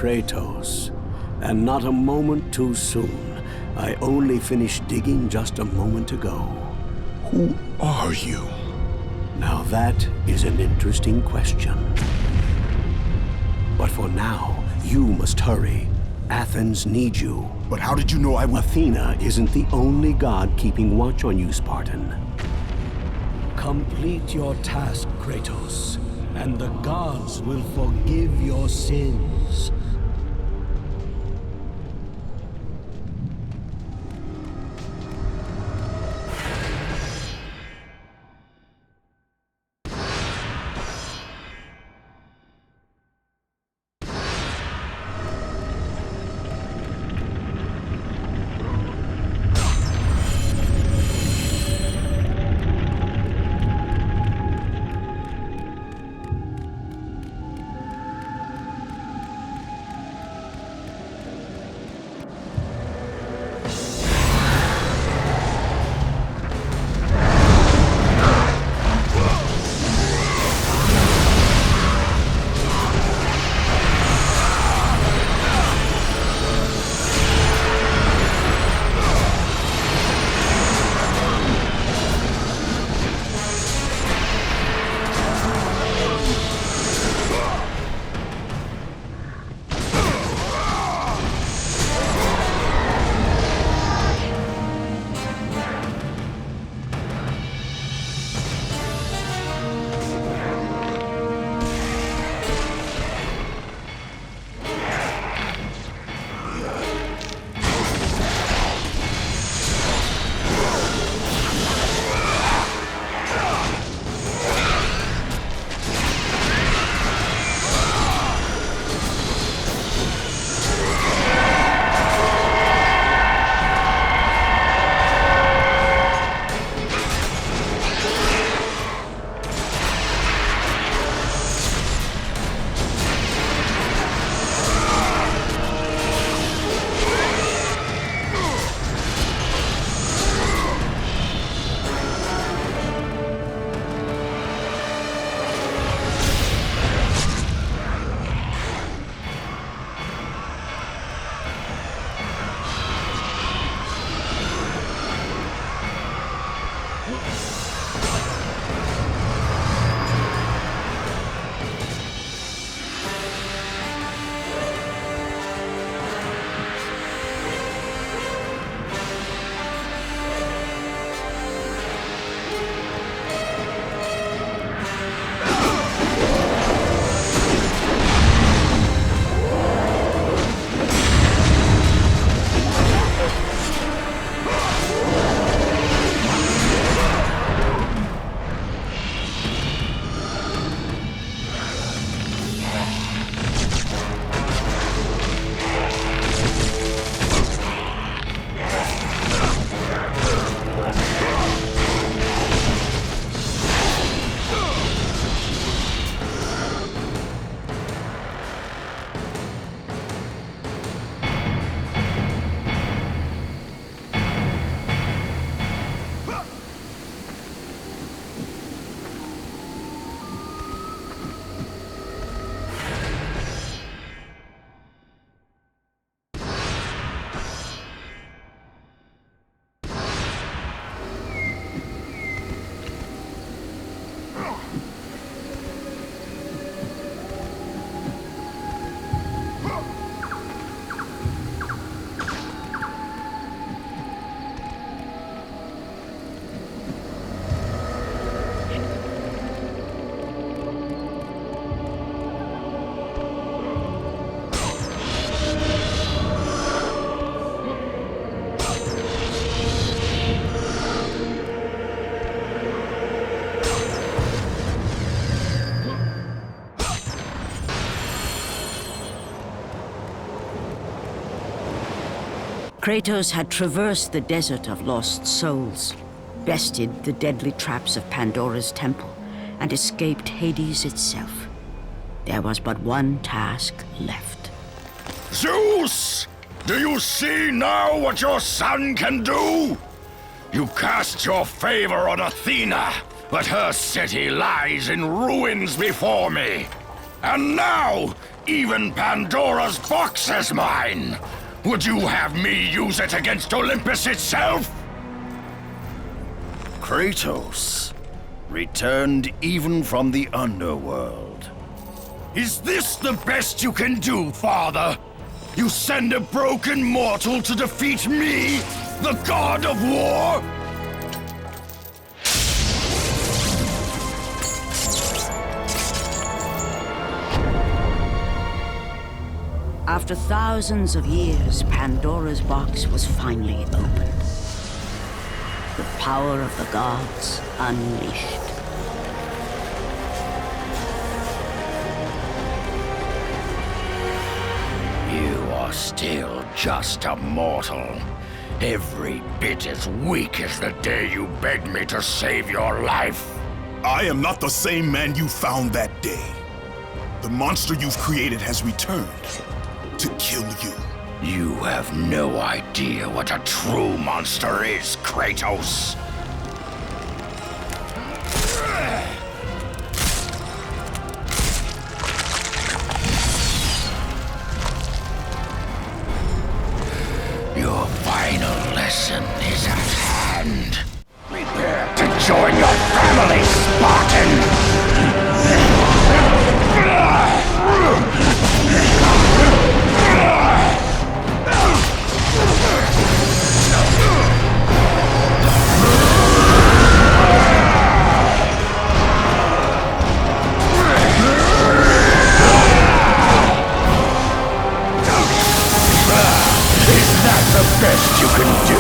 Kratos, and not a moment too soon. I only finished digging just a moment ago. Who are you? Now that is an interesting question. But for now, you must hurry. Athens needs you. But how did you know I would... Athena isn't the only god keeping watch on you, Spartan. Complete your task, Kratos, and the gods will forgive your sins. Kratos had traversed the desert of lost souls, bested the deadly traps of Pandora's temple, and escaped Hades itself. There was but one task left. Zeus! Do you see now what your son can do? You cast your favor on Athena, but her city lies in ruins before me. And now, even Pandora's box is mine! Would you have me use it against Olympus itself? Kratos, returned even from the underworld. Is this the best you can do, Father? You send a broken mortal to defeat me, the god of war? After thousands of years, Pandora's box was finally opened. The power of the gods unleashed. You are still just a mortal. Every bit as weak as the day you begged me to save your life. I am not the same man you found that day. The monster you've created has returned to kill you. You have no idea what a true monster is, Kratos. Your final lesson is at hand. Prepare to join your family, Spartan! Is that the best you can do?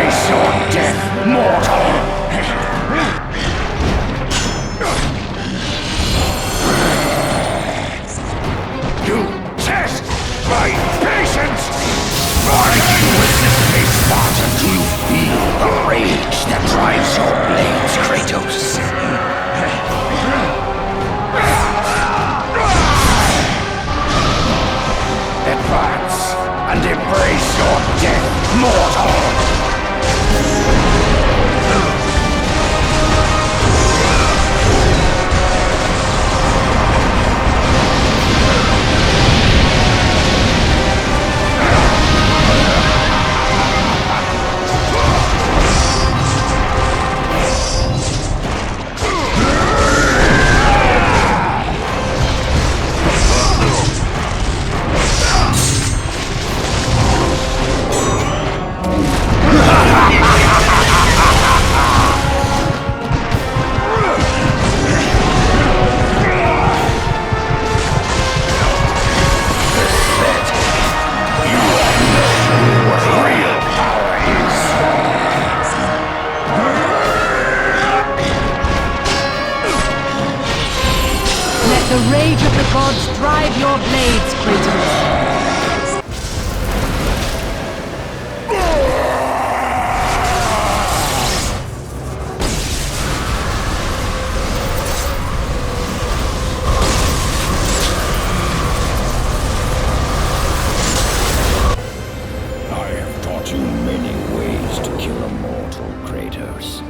embrace your death, mortal! You test my patience! If you resist me, Spartan, do you feel the rage that drives your blades, Kratos? Advance and embrace your death, mortal! The rage of the gods drive your blades, Kratos. I have taught you many ways to kill a mortal, Kratos.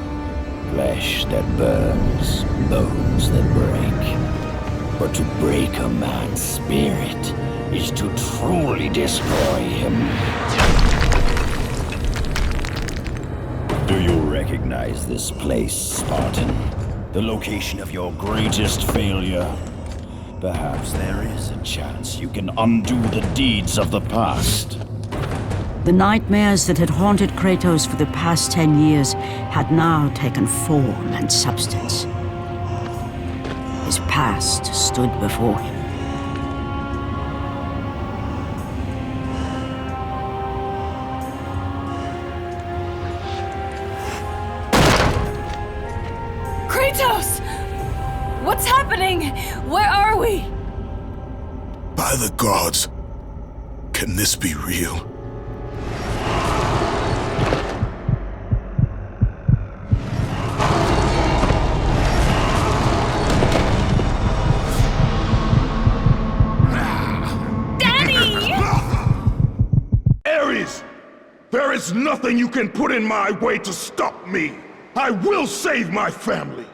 Flesh that burns, bones that break. But to break a man's spirit is to truly destroy him. Do you recognize this place, Spartan? The location of your greatest failure? Perhaps there is a chance you can undo the deeds of the past. The nightmares that had haunted Kratos for the past 10 years had now taken form and substance. His past stood before him. Kratos! What's happening? Where are we? By the gods, can this be real? There is nothing you can put in my way to stop me. I will save my family.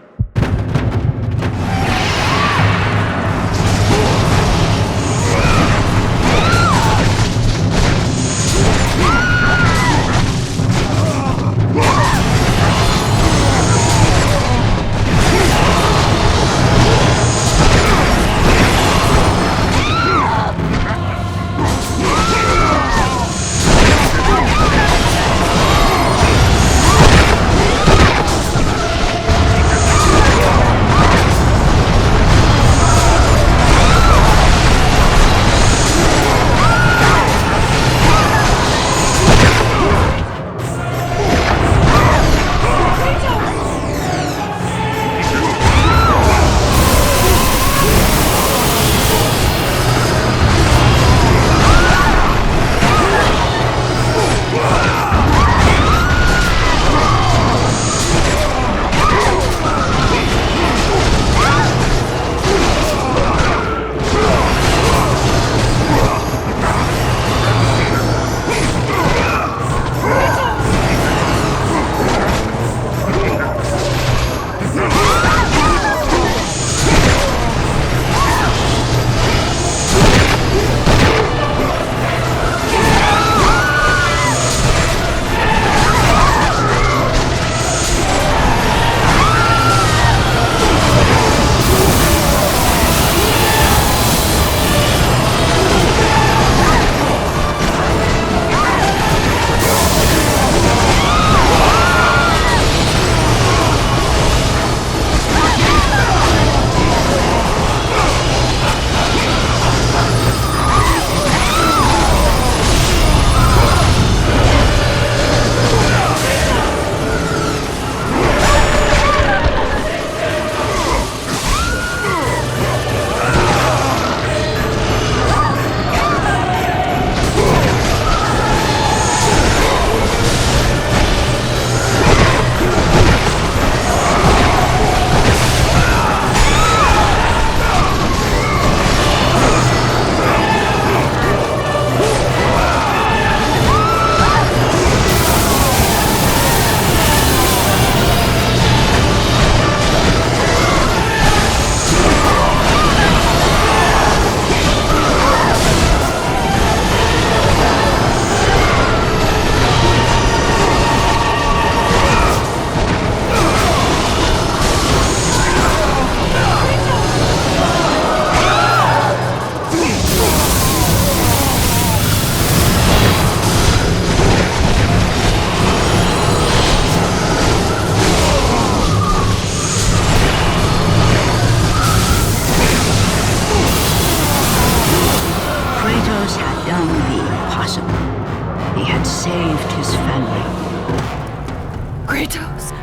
Kratos,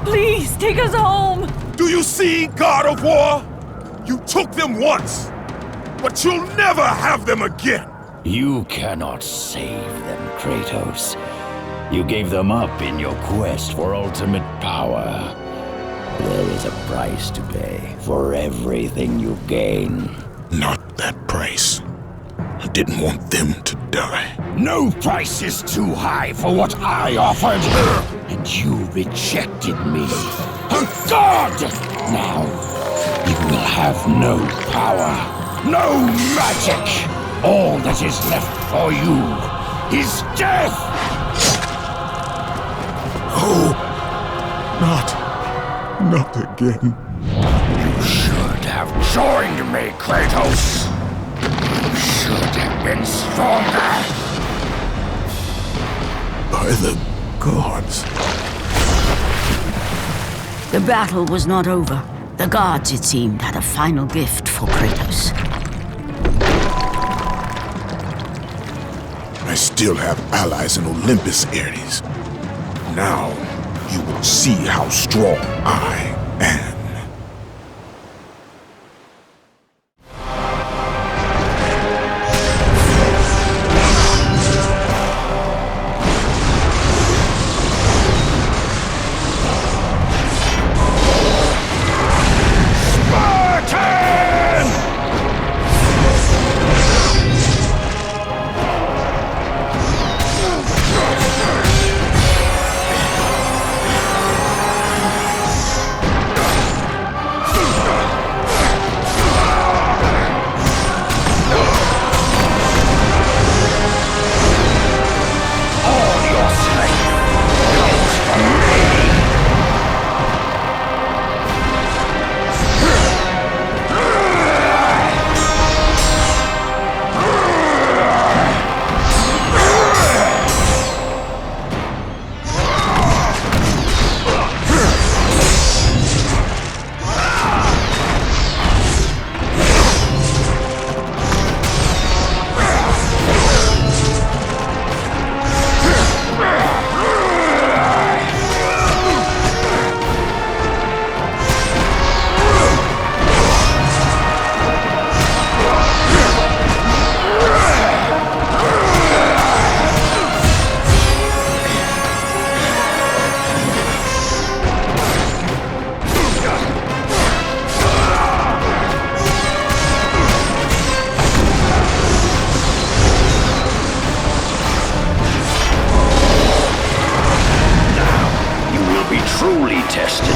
please take us home. Do you see, God of War? You took them once, but you'll never have them again. You cannot save them, Kratos. You gave them up in your quest for ultimate power. There is a price to pay for everything you gain. Not that price. I didn't want them to die. No price is too high for what I offered. And you rejected me. A god! Now, you will have no power, no magic. All that is left for you is death! Oh, not again. You should have joined me, Kratos. You should have been stronger. By the gods. The battle was not over. The gods, it seemed, had a final gift for Kratos. I still have allies in Olympus, Ares. Now, you will see how strong I am. Truly tested.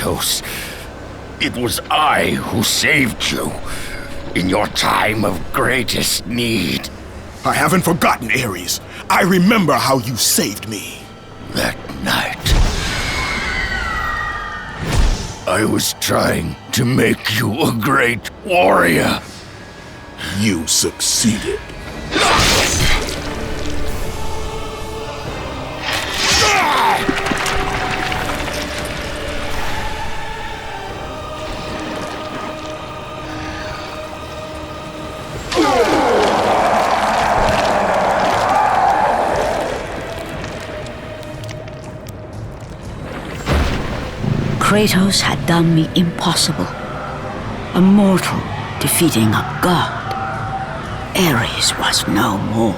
Kratos. It was I who saved you in your time of greatest need. I haven't forgotten, Ares. I remember how you saved me. That night, I was trying to make you a great warrior. You succeeded. Kratos had done the impossible. A mortal defeating a god. Ares was no more.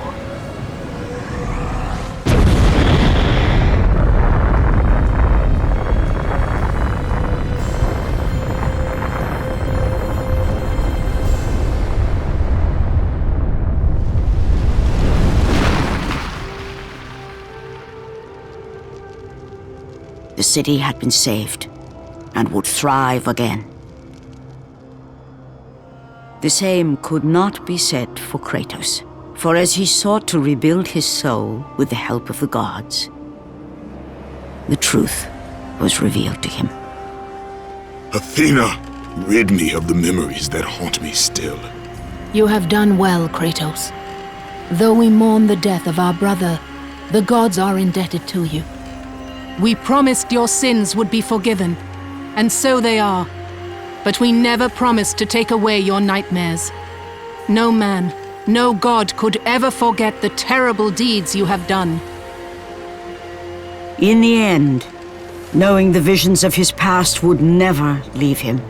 The city had been saved and would thrive again. The same could not be said for Kratos, for as he sought to rebuild his soul with the help of the gods, the truth was revealed to him. Athena, rid me of the memories that haunt me still. You have done well, Kratos. Though we mourn the death of our brother, the gods are indebted to you. We promised your sins would be forgiven, and so they are. But we never promised to take away your nightmares. No man, no god could ever forget the terrible deeds you have done. In the end, knowing the visions of his past would never leave him,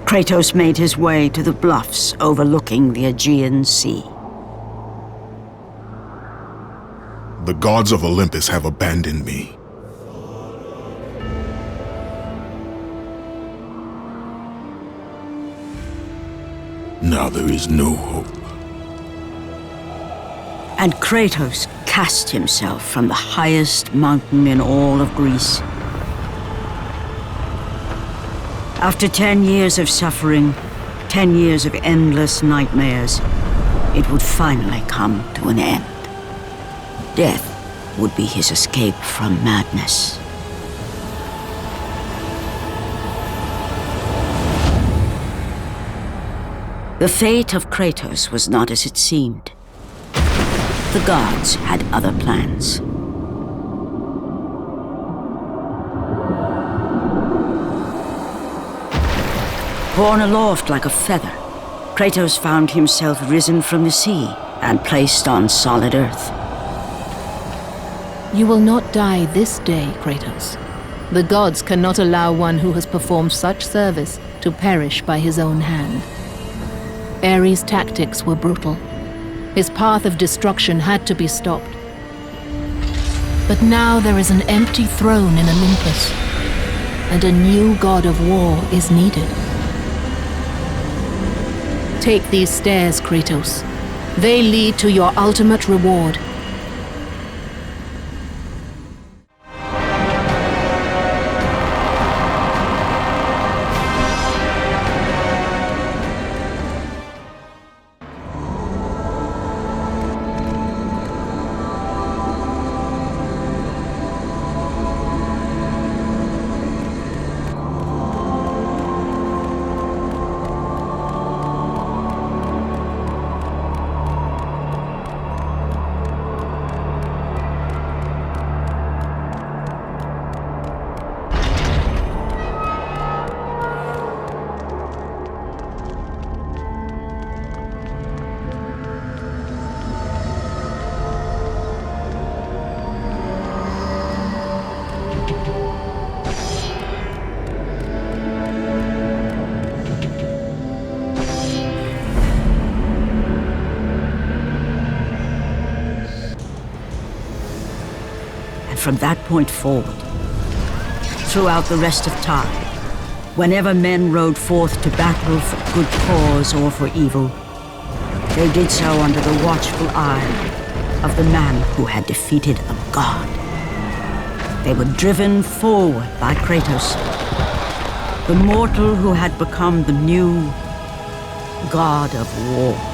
Kratos made his way to the bluffs overlooking the Aegean Sea. The gods of Olympus have abandoned me. Now there is no hope. And Kratos cast himself from the highest mountain in all of Greece. After 10 years of suffering, 10 years of endless nightmares, it would finally come to an end. Death would be his escape from madness. The fate of Kratos was not as it seemed. The gods had other plans. Borne aloft like a feather, Kratos found himself risen from the sea and placed on solid earth. You will not die this day, Kratos. The gods cannot allow one who has performed such service to perish by his own hand. Ares' tactics were brutal. His path of destruction had to be stopped. But now there is an empty throne in Olympus, and a new god of war is needed. Take these stairs, Kratos. They lead to your ultimate reward. From that point forward, throughout the rest of time, whenever men rode forth to battle for good cause or for evil, they did so under the watchful eye of the man who had defeated a god. They were driven forward by Kratos, The mortal who had become the new god of war.